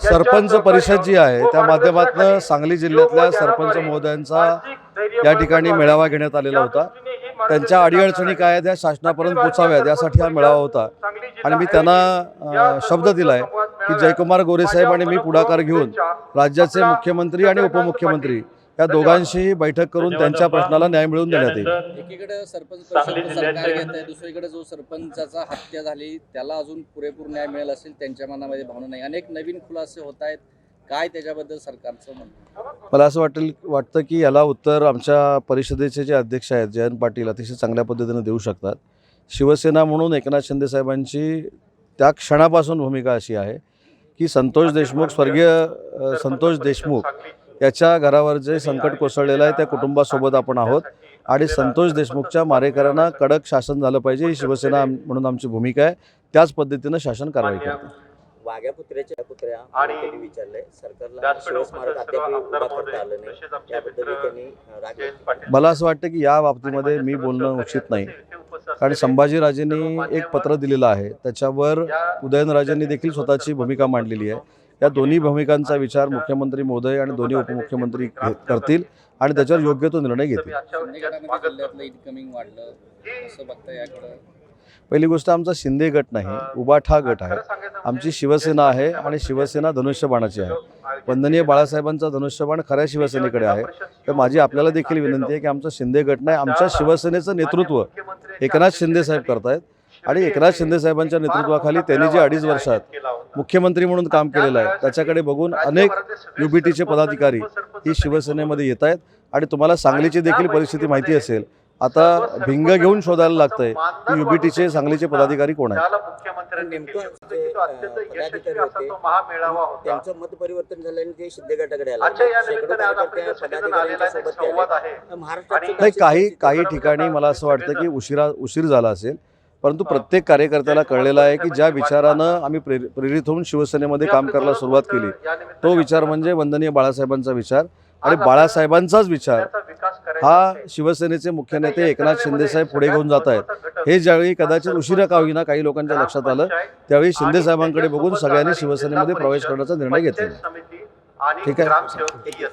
सरपंच परिषद जी आहे त्या माध्यमातून सांगली जिल्ह्यातल्या सरपंच महोदयांचा या ठिकाणी मेळावा घेण्यात आलेला होता। त्यांच्या अडीअडचणी काय आहेत त्या शासनापर्यंत पोचाव्यात यासाठी हा मेळावा होता आणि मी त्यांना शब्द दिलाय की जयकुमार गोरे साहेब आणि मी पुढाकार घेऊन राज्याचे मुख्यमंत्री आणि उपमुख्यमंत्री या दोघांशीही बैठक करून त्यांच्या प्रश्नाला न्याय मिळवून देण्यात येईल। एकीकडे सरपंच परिषद सरकार घेत आहे, दुसरीकडे जो सरपंचाचा हत्या झाली त्याला अजून पुरेपूर न्याय मिळेल असेल त्यांच्या मनामध्ये भावना नाही। अनेक नवीन खुलासे होत आहेत, काय त्याच्याबद्दल सरकारचं म्हणणं? मला असं वाटतं की याला उत्तर आमच्या परिषदेचे जे अध्यक्ष आहेत जयंत पाटील अतिशय चांगल्या पद्धतीने देऊ शकतात। शिवसेना म्हणून एकनाथ शिंदे साहेबांची त्या क्षणापासून भूमिका अशी आहे की संतोष देशमुख स्वर्गीय संतोष देशमुख याच्या घरावर जे संकट कोसळलेलं आहे त्या कुटुंबासोबत आपण आहोत आणि संतोष देशमुखच्या मारेकऱ्यांना कडक शासन झालं पाहिजे ही शिवसेना म्हणून आमची भूमिका आहे। त्याच पद्धतीनं शासन कारवाई करते। वाघ्या पुत्र्या त्यांनी विचारलंय सरकारला शिवस्मारक अद्याप उभा करता आलं नाही, त्याबद्दल त्यांनी राग व्यक्त केला। मला असं वाटतं की या बाबतीमध्ये मी बोलणं उचित नाही, कारण संभाजीराजेंनी एक पत्र दिलेलं आहे त्याच्यावर उदयनराजेंनी देखील स्वतःची भूमिका मांडलेली आहे। या दोन्ही भूमिकांचा विचार मुख्यमंत्री महोदय आणि दोन्ही उपमुख्यमंत्री करतील आणि त्याच्यावर योग्य तो निर्णय घेतील। इनकमिंग वाढलं असं बघता याकडे पहिली गोष्ट आमचा शिंदे गट नाही, उबाठा गट आहे। आमची शिवसेना आहे आणि शिवसेना धनुष्यबाणाची आहे। वंदनीय बाळासाहेबांचा धनुष्यबाण खऱ्या शिवसेनेकडे आहे। तर माझी आपल्याला देखील विनंती आहे की आमचा शिंदे गट नाही, आमच्या शिवसेनेचं नेतृत्व एकनाथ शिंदे साहेब करतायत आणि एकनाथ शिंदे साहेबांच्या नेतृत्वाखाली त्यांनी जे 2.5 वर्षात मुख्यमंत्री म्हणून काम केलेलं आहे त्याच्याकडे बघून अनेक युबीटीचे पदाधिकारी ही शिवसेनेमध्ये येत आहेत आणि तुम्हाला सांगलीची देखील परिस्थिती माहिती असेल। आता भिंग घेऊन शोधायला लागतंय की युबीटीचे सांगलीचे पदाधिकारी कोण आहेत। नेमकं पदाधिकारी होते त्यांचं मत परिवर्तन झाल्याने ते शिंदे गटाकडे आले, शेकडो कार्यकर्ते पदाधिकाऱ्यांच्या सोबत आले। महाराष्ट्रात काही ठिकाणी मला असं वाटतं की उशीर झाला असेल, परंतु प्रत्येक कार्यकर्त्याला कळलेलं आहे की ज्या विचारानं आम्ही प्रेरित होऊन शिवसेनेमध्ये काम करायला सुरुवात केली तो विचार म्हणजे वंदनीय बाळासाहेबांचा विचार आणि बाळासाहेबांचाच विचार हा शिवसेनेचे मुख्य नेते एकनाथ शिंदे साहेब पुढे घेऊन जात आहेत। हे ज्यावेळी कदाचित उशिरा का होईना काही लोकांच्या लक्षात आलं त्यावेळी शिंदे साहेबांकडे बघून सगळ्यांनी शिवसेनेमध्ये प्रवेश करण्याचा निर्णय घेतला। ठीक आहे।